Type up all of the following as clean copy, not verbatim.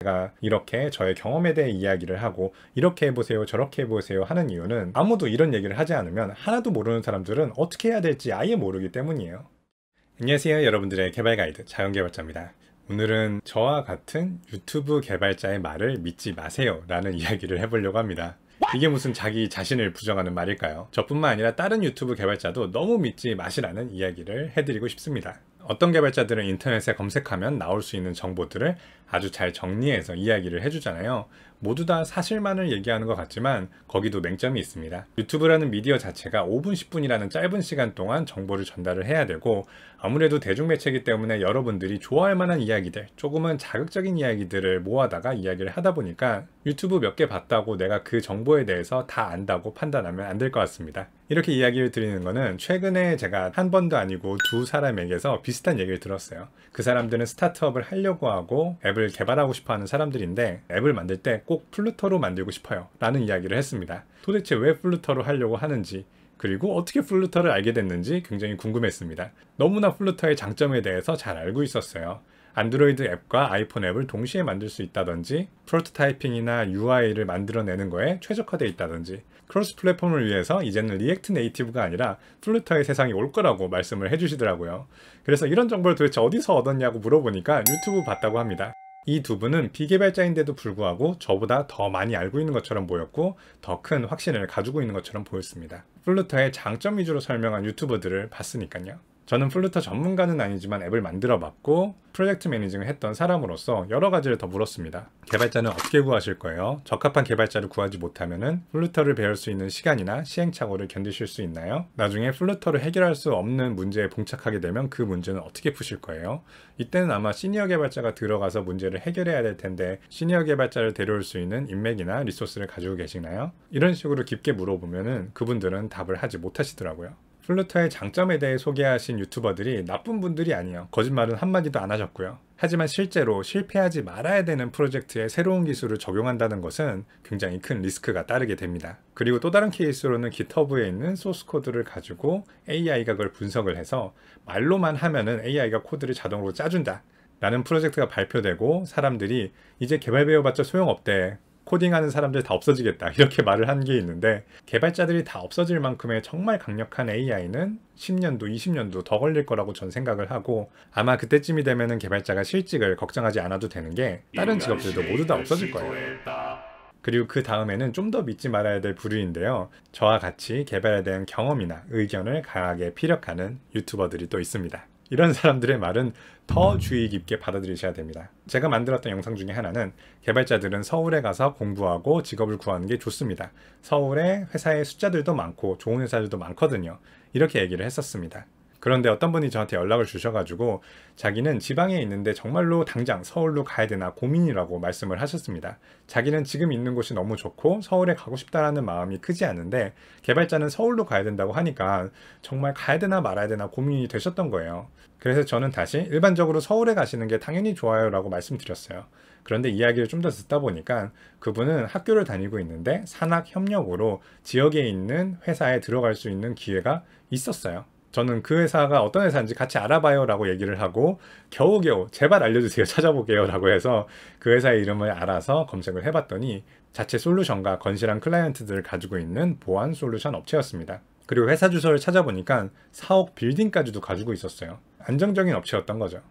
제가 이렇게 저의 경험에 대해 이야기를 하고 이렇게 해보세요 저렇게 해보세요 하는 이유는 아무도 이런 얘기를 하지 않으면 하나도 모르는 사람들은 어떻게 해야 될지 아예 모르기 때문이에요. 안녕하세요, 여러분들의 개발 가이드 자연개발자입니다. 오늘은 저와 같은 유튜브 개발자의 말을 믿지 마세요 라는 이야기를 해보려고 합니다. 이게 무슨 자기 자신을 부정하는 말일까요? 저뿐만 아니라 다른 유튜브 개발자도 너무 믿지 마시라는 이야기를 해드리고 싶습니다. 어떤 개발자들은 인터넷에 검색하면 나올 수 있는 정보들을 아주 잘 정리해서 이야기를 해주잖아요. 모두 다 사실만을 얘기하는 것 같지만 거기도 맹점이 있습니다. 유튜브라는 미디어 자체가 5분 10분이라는 짧은 시간 동안 정보를 전달을 해야 되고, 아무래도 대중매체이기 때문에 여러분들이 좋아할 만한 이야기들, 조금은 자극적인 이야기들을 모아다가 이야기를 하다 보니까 유튜브 몇 개 봤다고 내가 그 정보에 대해서 다 안다고 판단하면 안 될 것 같습니다. 이렇게 이야기를 드리는 거는 최근에 제가 한 번도 아니고 두 사람에게서 비슷한 얘기를 들었어요. 그 사람들은 스타트업을 하려고 하고 앱을 개발하고 싶어 하는 사람들인데, 앱을 만들 때 꼭 플루터로 만들고 싶어요 라는 이야기를 했습니다. 도대체 왜 플루터로 하려고 하는지, 그리고 어떻게 플루터를 알게 됐는지 굉장히 궁금했습니다. 너무나 플루터의 장점에 대해서 잘 알고 있었어요. 안드로이드 앱과 아이폰 앱을 동시에 만들 수 있다든지, 프로토타이핑이나 UI를 만들어내는 거에 최적화되어 있다든지, 크로스 플랫폼을 위해서 이제는 리액트 네이티브가 아니라 플루터의 세상이 올 거라고 말씀을 해주시더라고요. 그래서 이런 정보를 도대체 어디서 얻었냐고 물어보니까 유튜브 봤다고 합니다. 이 두 분은 비개발자인데도 불구하고 저보다 더 많이 알고 있는 것처럼 보였고, 더 큰 확신을 가지고 있는 것처럼 보였습니다. 플루터의 장점 위주로 설명한 유튜버들을 봤으니까요. 저는 플루터 전문가는 아니지만 앱을 만들어 봤고 프로젝트 매니징을 했던 사람으로서 여러 가지를 더 물었습니다. 개발자는 어떻게 구하실 거예요? 적합한 개발자를 구하지 못하면 플루터를 배울 수 있는 시간이나 시행착오를 견디실 수 있나요? 나중에 플루터를 해결할 수 없는 문제에 봉착하게 되면 그 문제는 어떻게 푸실 거예요? 이때는 아마 시니어 개발자가 들어가서 문제를 해결해야 될 텐데, 시니어 개발자를 데려올 수 있는 인맥이나 리소스를 가지고 계시나요? 이런 식으로 깊게 물어보면은 그분들은 답을 하지 못하시더라고요. 플루터의 장점에 대해 소개하신 유튜버들이 나쁜 분들이 아니에요. 거짓말은 한마디도 안 하셨고요. 하지만 실제로 실패하지 말아야 되는 프로젝트에 새로운 기술을 적용한다는 것은 굉장히 큰 리스크가 따르게 됩니다. 그리고 또 다른 케이스로는 GitHub에 있는 소스 코드를 가지고 AI가 그걸 분석을 해서 말로만 하면은 AI가 코드를 자동으로 짜준다 라는 프로젝트가 발표되고, 사람들이 이제 개발 배워봤자 소용없대, 코딩하는 사람들 다 없어지겠다 이렇게 말을 한 게 있는데, 개발자들이 다 없어질 만큼의 정말 강력한 AI는 10년도 20년도 더 걸릴 거라고 전 생각을 하고, 아마 그때쯤이 되면은 개발자가 실직을 걱정하지 않아도 되는 게 다른 직업들도 모두 다 없어질 거예요. 그리고 그 다음에는 좀 더 믿지 말아야 될 부류인데요, 저와 같이 개발에 대한 경험이나 의견을 강하게 피력하는 유튜버들이 또 있습니다. 이런 사람들의 말은 더 주의 깊게 받아들이셔야 됩니다. 제가 만들었던 영상 중에 하나는 개발자들은 서울에 가서 공부하고 직업을 구하는 게 좋습니다. 서울에 회사의 숫자들도 많고 좋은 회사들도 많거든요. 이렇게 얘기를 했었습니다. 그런데 어떤 분이 저한테 연락을 주셔가지고 자기는 지방에 있는데 정말로 당장 서울로 가야 되나 고민이라고 말씀을 하셨습니다. 자기는 지금 있는 곳이 너무 좋고 서울에 가고 싶다라는 마음이 크지 않은데, 개발자는 서울로 가야 된다고 하니까 정말 가야 되나 말아야 되나 고민이 되셨던 거예요. 그래서 저는 다시 일반적으로 서울에 가시는 게 당연히 좋아요 라고 말씀드렸어요. 그런데 이야기를 좀 더 듣다 보니까 그분은 학교를 다니고 있는데 산학 협력으로 지역에 있는 회사에 들어갈 수 있는 기회가 있었어요. 저는 그 회사가 어떤 회사인지 같이 알아봐요 라고 얘기를 하고, 겨우겨우 제발 알려주세요 찾아보게요 라고 해서 그 회사의 이름을 알아서 검색을 해봤더니 자체 솔루션과 건실한 클라이언트들을 가지고 있는 보안 솔루션 업체였습니다. 그리고 회사 주소를 찾아보니까 4억 빌딩까지도 가지고 있었어요. 안정적인 업체였던 거죠.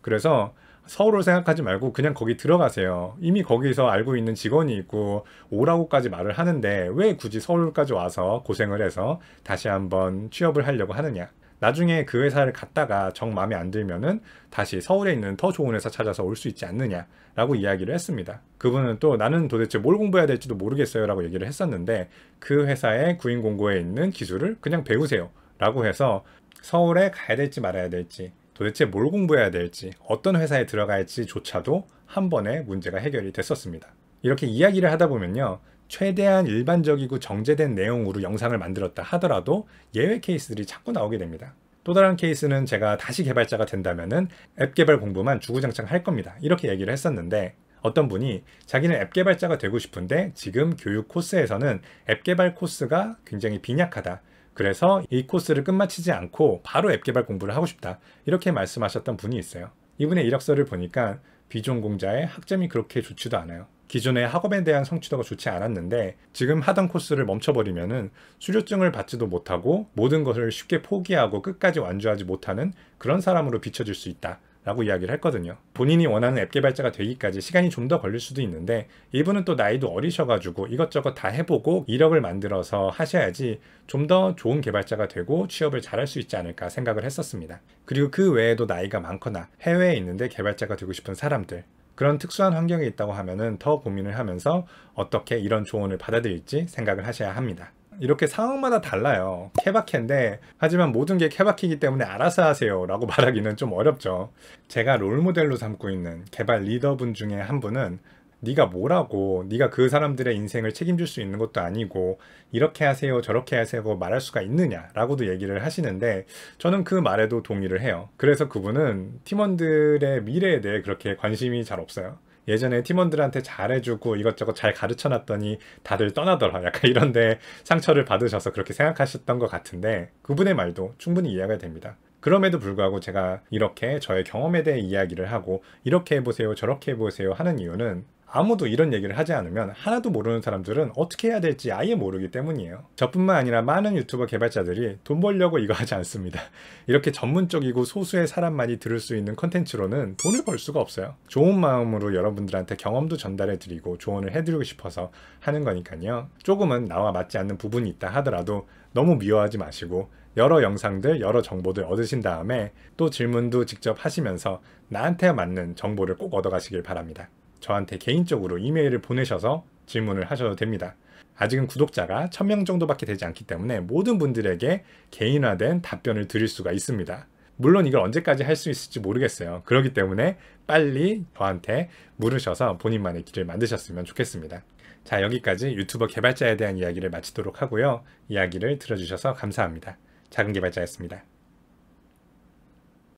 그래서 서울을 생각하지 말고 그냥 거기 들어가세요. 이미 거기서 알고 있는 직원이 있고 오라고까지 말을 하는데 왜 굳이 서울까지 와서 고생을 해서 다시 한번 취업을 하려고 하느냐. 나중에 그 회사를 갔다가 정 마음에 안 들면은 다시 서울에 있는 더 좋은 회사 찾아서 올 수 있지 않느냐 라고 이야기를 했습니다. 그분은 또 나는 도대체 뭘 공부해야 될지도 모르겠어요 라고 얘기를 했었는데, 그 회사의 구인공고에 있는 기술을 그냥 배우세요 라고 해서 서울에 가야 될지 말아야 될지, 도대체 뭘 공부해야 될지, 어떤 회사에 들어갈지 조차도 한 번에 문제가 해결이 됐었습니다. 이렇게 이야기를 하다 보면요, 최대한 일반적이고 정제된 내용으로 영상을 만들었다 하더라도 예외 케이스들이 자꾸 나오게 됩니다. 또 다른 케이스는 제가 다시 개발자가 된다면은 앱 개발 공부만 주구장창 할 겁니다 이렇게 얘기를 했었는데, 어떤 분이 자기는 앱 개발자가 되고 싶은데 지금 교육 코스에서는 앱 개발 코스가 굉장히 빈약하다, 그래서 이 코스를 끝마치지 않고 바로 앱 개발 공부를 하고 싶다 이렇게 말씀하셨던 분이 있어요. 이분의 이력서를 보니까 비전공자의 학점이 그렇게 좋지도 않아요. 기존의 학업에 대한 성취도가 좋지 않았는데 지금 하던 코스를 멈춰버리면은 수료증을 받지도 못하고 모든 것을 쉽게 포기하고 끝까지 완주하지 못하는 그런 사람으로 비춰질 수 있다 라고 이야기를 했거든요. 본인이 원하는 앱 개발자가 되기까지 시간이 좀 더 걸릴 수도 있는데 이분은 또 나이도 어리셔가지고 이것저것 다 해보고 이력을 만들어서 하셔야지 좀 더 좋은 개발자가 되고 취업을 잘할 수 있지 않을까 생각을 했었습니다. 그리고 그 외에도 나이가 많거나 해외에 있는데 개발자가 되고 싶은 사람들, 그런 특수한 환경에 있다고 하면은 더 고민을 하면서 어떻게 이런 조언을 받아들일지 생각을 하셔야 합니다. 이렇게 상황마다 달라요. 케바케인데 하지만 모든 게 케바케이기 때문에 알아서 하세요 라고 말하기는 좀 어렵죠. 제가 롤모델로 삼고 있는 개발 리더분 중에 한 분은 네가 뭐라고, 네가 그 사람들의 인생을 책임질 수 있는 것도 아니고 이렇게 하세요 저렇게 하세요 말할 수가 있느냐 라고도 얘기를 하시는데 저는 그 말에도 동의를 해요. 그래서 그분은 팀원들의 미래에 대해 그렇게 관심이 잘 없어요. 예전에 팀원들한테 잘해주고 이것저것 잘 가르쳐놨더니 다들 떠나더라 약간 이런데 상처를 받으셔서 그렇게 생각하셨던 것 같은데 그분의 말도 충분히 이해가 됩니다. 그럼에도 불구하고 제가 이렇게 저의 경험에 대해 이야기를 하고 이렇게 해보세요 저렇게 해보세요 하는 이유는 아무도 이런 얘기를 하지 않으면 하나도 모르는 사람들은 어떻게 해야 될지 아예 모르기 때문이에요. 저뿐만 아니라 많은 유튜버 개발자들이 돈 벌려고 이거 하지 않습니다. 이렇게 전문적이고 소수의 사람만이 들을 수 있는 컨텐츠로는 돈을 벌 수가 없어요. 좋은 마음으로 여러분들한테 경험도 전달해 드리고 조언을 해드리고 싶어서 하는 거니까요. 조금은 나와 맞지 않는 부분이 있다 하더라도 너무 미워하지 마시고 여러 영상들, 여러 정보들 얻으신 다음에 또 질문도 직접 하시면서 나한테 맞는 정보를 꼭 얻어가시길 바랍니다. 저한테 개인적으로 이메일을 보내셔서 질문을 하셔도 됩니다. 아직은 구독자가 1000명 정도밖에 되지 않기 때문에 모든 분들에게 개인화된 답변을 드릴 수가 있습니다. 물론 이걸 언제까지 할 수 있을지 모르겠어요. 그렇기 때문에 빨리 저한테 물으셔서 본인만의 길을 만드셨으면 좋겠습니다. 자, 여기까지 유튜버 개발자에 대한 이야기를 마치도록 하고요. 이야기를 들어주셔서 감사합니다. 작은 개발자였습니다.